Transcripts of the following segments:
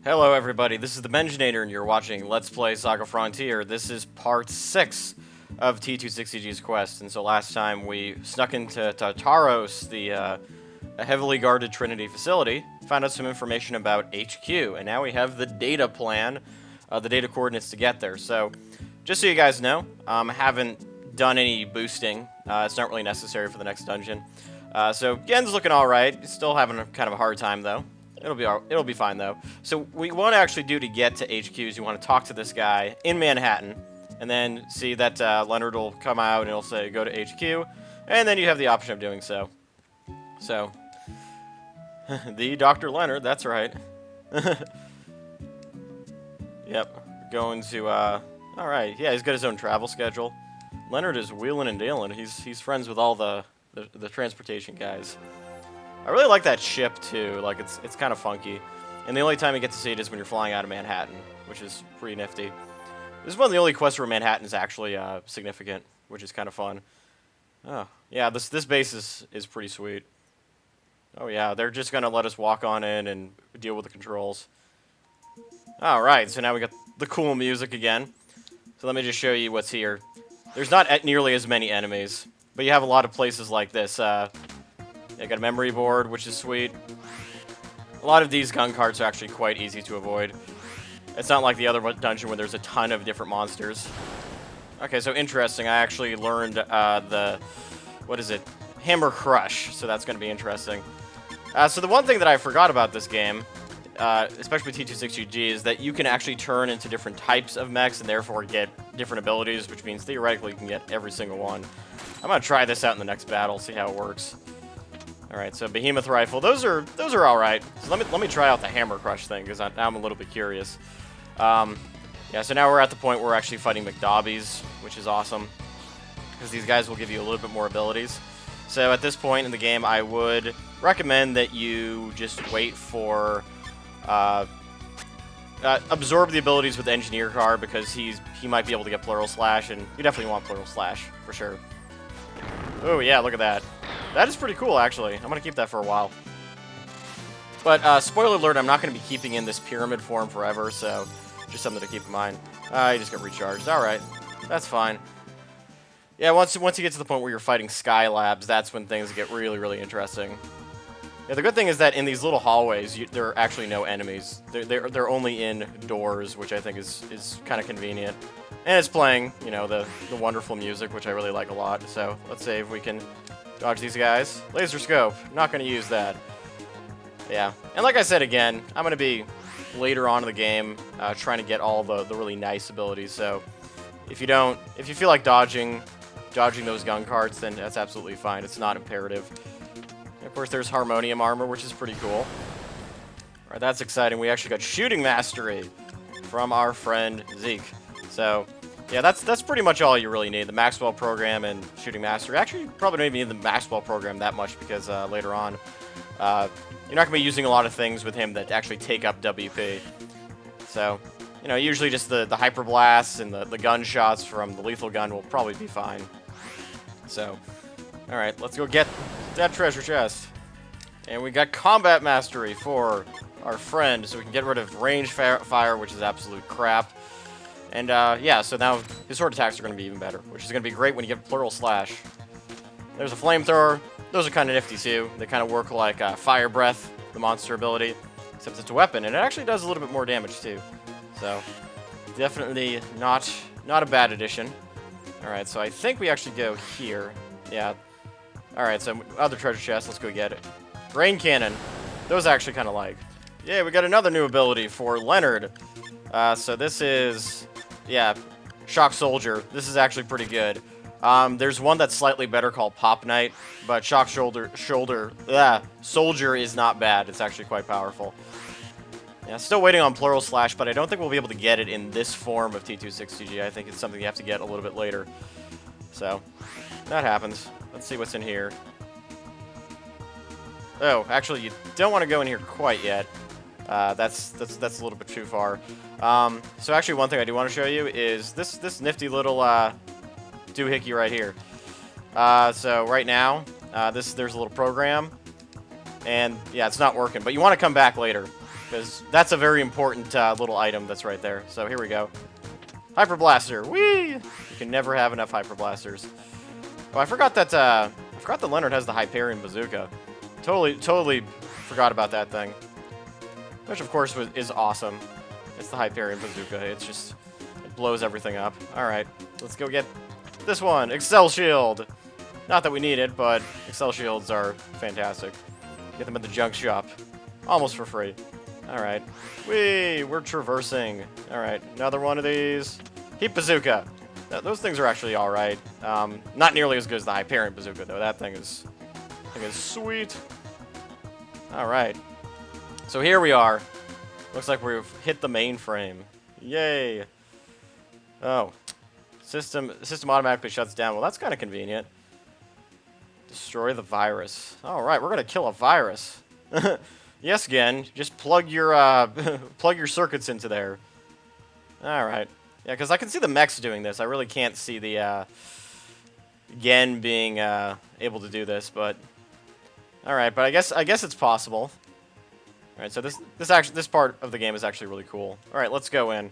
Hello everybody, this is the Benjinator and you're watching Let's Play SaGa Frontier. This is part 6 of T260G's quest, and so last time we snuck into Tartaros, the heavily guarded Trinity facility, found out some information about HQ, and now we have the data plan, the data coordinates to get there. So, just so you guys know, I haven't done any boosting. It's not really necessary for the next dungeon. So Gen's looking alright, he's still having kind of a hard time though. It'll be fine though. So what we want to actually do to get to HQ is you want to talk to this guy in Manhattan, and then see that Leonard will come out and he'll say go to HQ, and then you have the option of doing so. So the Dr. Leonard, that's right. Yep, going to all right. Yeah, he's got his own travel schedule. Leonard is wheeling and dealing. He's friends with all the transportation guys. I really like that ship too. Like it's kind of funky, and the only time you get to see it is when you're flying out of Manhattan, which is pretty nifty. This is one of the only quests where Manhattan is actually significant, which is kind of fun. Oh yeah, this base is pretty sweet. Oh yeah, they're just gonna let us walk on in and deal with the controls. All right, so now we got the cool music again. So let me just show you what's here. There's not nearly as many enemies, but you have a lot of places like this. I got a memory board, which is sweet. A lot of these gun carts are actually quite easy to avoid. It's not like the other dungeon where there's a ton of different monsters. Okay, so interesting. I actually learned what is it? Hammer Crush, so that's going to be interesting. So the one thing that I forgot about this game, especially with T260G, is that you can actually turn into different types of mechs and therefore get different abilities, which means theoretically you can get every single one. I'm going to try this out in the next battle, see how it works. Alright, so Behemoth Rifle. Those are alright. So let me try out the Hammer Crush thing, because now I'm a little bit curious. Yeah, so now we're at the point where we're actually fighting McDobbies, which is awesome, because these guys will give you a little bit more abilities. So at this point in the game, I would recommend that you just wait for absorb the abilities with Engineer Car, because he might be able to get Plural Slash, and you definitely want Plural Slash for sure. Oh yeah, look at that. That is pretty cool, actually. I'm going to keep that for a while. But, spoiler alert, I'm not going to be keeping in this pyramid form forever, so just something to keep in mind. You just got recharged. Alright, that's fine. Yeah, once you get to the point where you're fighting Skylabs, that's when things get really, really interesting. Yeah, the good thing is that in these little hallways, there are actually no enemies. They're only in doors, which I think is kind of convenient. And it's playing, you know, the wonderful music, which I really like a lot. So, let's see if we can dodge these guys. Laser scope. Not going to use that. Yeah. And like I said again, I'm going to be later on in the game trying to get all the really nice abilities. So if you feel like dodging those gun carts, then that's absolutely fine. It's not imperative. And of course, there's Harmonium Armor, which is pretty cool. Alright, that's exciting. We actually got Shooting Mastery from our friend Zeke. So yeah, that's pretty much all you really need. The Maxwell program and Shooting Mastery. Actually, you probably don't even need the Maxwell program that much, because later on, you're not going to be using a lot of things with him that actually take up WP. So, you know, usually just the Hyper Blasts and the gunshots from the lethal gun will probably be fine. So, alright, let's go get that treasure chest. And we got Combat Mastery for our friend, so we can get rid of range fire, which is absolute crap. And, yeah, so now his sword attacks are going to be even better, which is going to be great when you get Plural Slash. There's a Flamethrower. Those are kind of nifty, too. They kind of work like Fire Breath, the monster ability, except it's a weapon, and it actually does a little bit more damage, too. So, definitely not a bad addition. Alright, so I think we actually go here. Yeah. Alright, so other treasure chest. Let's go get it. Rain Cannon. Those I actually kind of like. Yeah, we got another new ability for Leonard. So this is... yeah, Shock Soldier. This is actually pretty good. There's one that's slightly better called Pop Knight, but Shock Soldier is not bad. It's actually quite powerful. Yeah, still waiting on Plural Slash, but I don't think we'll be able to get it in this form of T260G. I think it's something you have to get a little bit later. So, that happens. Let's see what's in here. Oh, actually, you don't want to go in here quite yet. That's a little bit too far. So actually, one thing I do want to show you is this nifty little doohickey right here. So right now, there's a little program, and yeah, it's not working. But you want to come back later, because that's a very important little item that's right there. So here we go. Hyper Blaster. Whee! You can never have enough Hyper Blasters. Oh, I forgot that Leonard has the Hyperion Bazooka. Totally forgot about that thing. Which, of course, is awesome. It's the Hyperion Bazooka. It's just... it blows everything up. Alright, let's go get this one. Excel Shield! Not that we need it, but Excel Shields are fantastic. Get them at the junk shop. Almost for free. Alright. Whee! We're traversing. Alright, another one of these. Heat Bazooka! Those things are actually alright. Not nearly as good as the Hyperion Bazooka, though. That thing is sweet. Alright. So here we are. Looks like we've hit the mainframe. Yay! Oh. System automatically shuts down. Well, that's kind of convenient. Destroy the virus. Alright, we're gonna kill a virus. Yes, Gen. Just plug your plug your circuits into there. Alright. Yeah, because I can see the mechs doing this. I really can't see the Gen being able to do this, but alright, but I guess it's possible. Alright, so this part of the game is actually really cool. Alright, let's go in.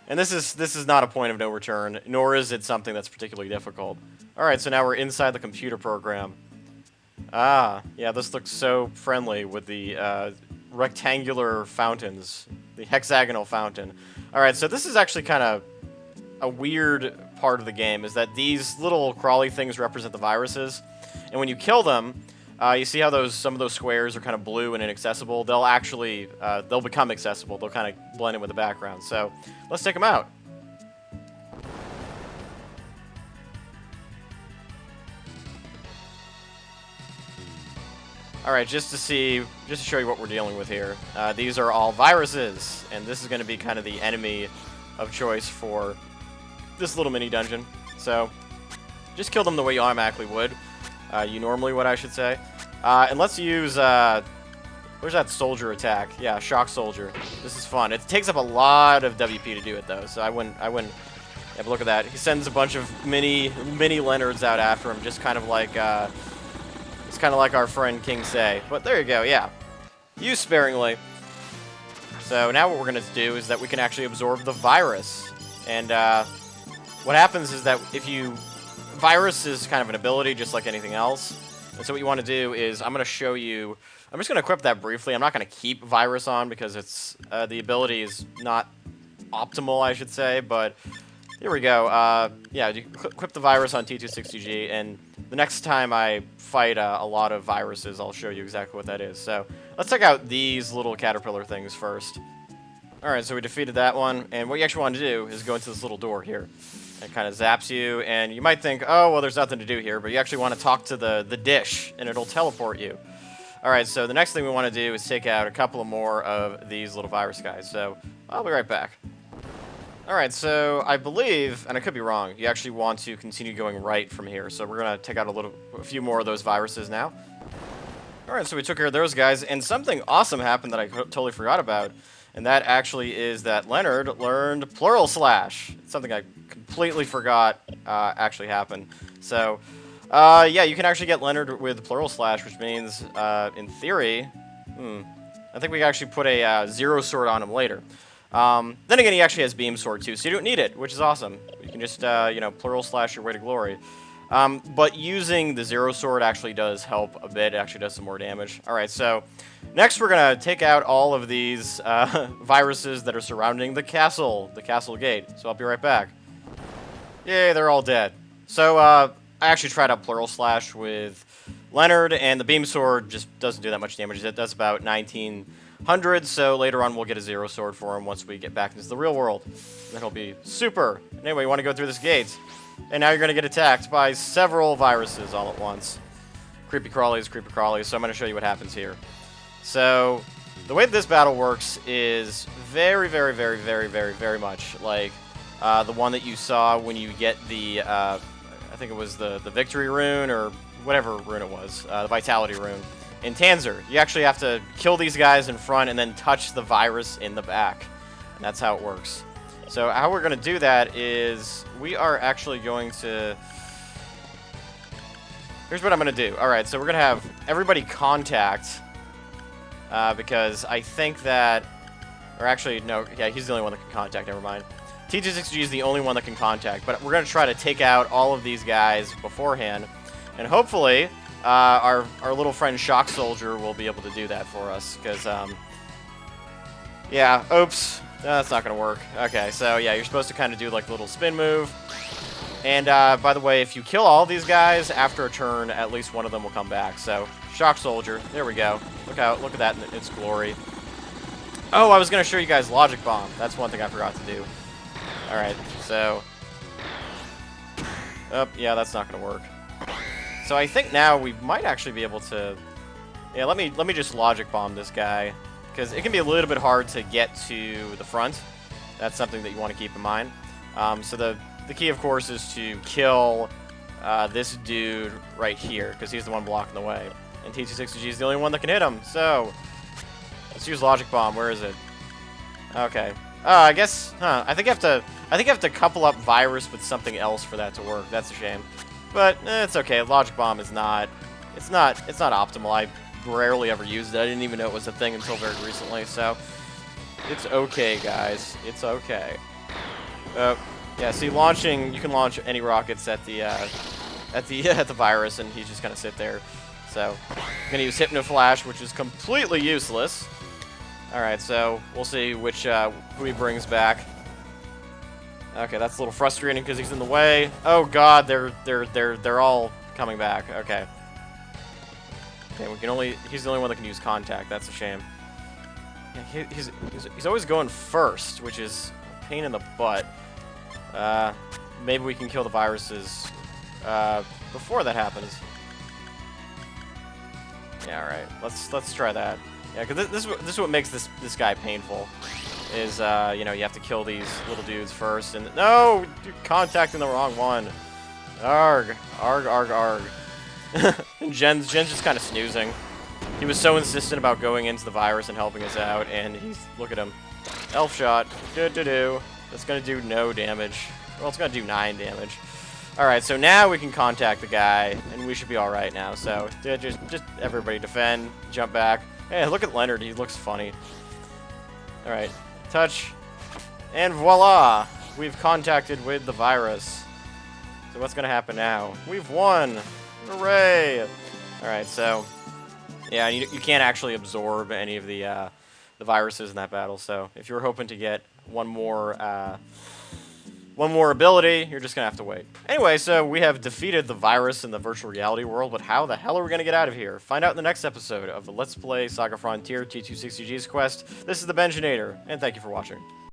And this is not a point of no return, nor is it something that's particularly difficult. Alright, so now we're inside the computer program. Ah, yeah, this looks so friendly with the rectangular fountains, the hexagonal fountain. Alright, so this is actually kind of a weird part of the game, is that these little crawly things represent the viruses, and when you kill them, you see how some of those squares are kind of blue and inaccessible? They'll actually, they'll become accessible. They'll kind of blend in with the background. So, let's take them out. Alright, just to show you what we're dealing with here. These are all viruses, and this is going to be kind of the enemy of choice for this little mini dungeon. So, just kill them the way you automatically would. You normally would, I should say. And let's use, where's that soldier attack? Yeah, shock soldier. This is fun. It takes up a lot of WP to do it, though, so I wouldn't, yeah, but look at that. He sends a bunch of mini Leonards out after him, just kind of like, it's kind of like our friend King Say. But there you go, yeah. Use sparingly. So now what we're going to do is that we can actually absorb the virus. And, what happens is that virus is kind of an ability, just like anything else. And so what you want to do is, I'm going to show you, I'm just going to equip that briefly. I'm not going to keep virus on because it's, the ability is not optimal, I should say, but here we go. Yeah, you equip the virus on T260G, and the next time I fight a lot of viruses, I'll show you exactly what that is. So let's check out these little caterpillar things first. Alright, so we defeated that one, and what you actually want to do is go into this little door here. It kind of zaps you, and you might think, oh, well, there's nothing to do here, but you actually want to talk to the dish, and it'll teleport you. Alright, so the next thing we want to do is take out a couple more of these little virus guys, so I'll be right back. Alright, so I believe, and I could be wrong, you actually want to continue going right from here, so we're going to take out a few more of those viruses now. Alright, so we took care of those guys, and something awesome happened that I totally forgot about. And that actually is that Leonard learned Plural Slash. It's something I completely forgot actually happened. So, yeah, you can actually get Leonard with Plural Slash, which means, in theory, I think we can actually put a Zero Sword on him later. Then again, he actually has Beam Sword too, so you don't need it, which is awesome. You can just, you know, Plural Slash your way to glory. But using the Zero Sword actually does help a bit. It actually does some more damage. Alright, so next we're going to take out all of these viruses that are surrounding the castle gate. So I'll be right back. Yay, they're all dead. So I actually tried out Plural Slash with Leonard, and the Beam Sword just doesn't do that much damage. It does about 1900, so later on we'll get a Zero Sword for him once we get back into the real world. Then he'll be super. Anyway, you want to go through this gate. And now you're going to get attacked by several viruses all at once. Creepy crawlies, so I'm going to show you what happens here. So, the way this battle works is very, very, very, very, very, very much like the one that you saw when you get the, I think it was the Victory Rune, or whatever rune it was, the Vitality Rune. In Tanzer, you actually have to kill these guys in front and then touch the virus in the back. And that's how it works. So how we're going to do that is we are actually going to... Here's what I'm going to do. Alright, so we're going to have everybody contact because I think that, or actually, no, yeah, he's the only one that can contact, never mind. T260G is the only one that can contact, but we're going to try to take out all of these guys beforehand, and hopefully our little friend Shock Soldier will be able to do that for us, because, yeah, oops, that's not going to work. Okay, so yeah, you're supposed to kind of do like a little spin move, and by the way, if you kill all these guys after a turn, at least one of them will come back, so Shock Soldier, there we go. Look at that in its glory. Oh, I was going to show you guys Logic Bomb. That's one thing I forgot to do. Alright, so... Oh, yeah, that's not going to work. So I think now we might actually be able to... Yeah, let me just Logic Bomb this guy, because it can be a little bit hard to get to the front. That's something that you want to keep in mind. So the key, of course, is to kill this dude right here, because he's the one blocking the way. And T260G is the only one that can hit him, so... Let's use Logic Bomb. Where is it? Okay. I guess, I think I have to couple up Virus with something else for that to work. That's a shame. But it's okay. Logic Bomb is not optimal. I rarely ever used it. I didn't even know it was a thing until very recently, so it's okay, guys. It's okay. Yeah, see, you can launch any rockets at the Virus, and he's just gonna sit there. So I'm gonna use Hypno Flash, which is completely useless. Alright, so we'll see who he brings back. Okay, that's a little frustrating because he's in the way. Oh god, they're all coming back. Okay. Okay, he's the only one that can use contact. That's a shame. Yeah, he's always going first, which is a pain in the butt. Maybe we can kill the viruses before that happens. Yeah, alright. Let's try that. Yeah, because this is what makes this guy painful. Is you know, you have to kill these little dudes first, and no, you're contacting the wrong one. Arg, arg, arg, arg. And Jen's just kind of snoozing. He was so insistent about going into the virus and helping us out, and look at him. Elf shot. Do. That's gonna do no damage. Well, it's gonna do 9 damage. Alright, so now we can contact the guy, and we should be alright now. So, just everybody defend, jump back. Hey, look at Leonard, he looks funny. Alright, touch, and voila! We've contacted with the virus. So what's gonna happen now? We've won! Hooray! Alright, so, yeah, you can't actually absorb any of the viruses in that battle, so if you're hoping to get one more ability, you're just gonna have to wait. Anyway, so we have defeated the virus in the virtual reality world, but how the hell are we gonna get out of here? Find out in the next episode of the Let's Play SaGa Frontier T260G's quest. This is the Benjinator, and thank you for watching.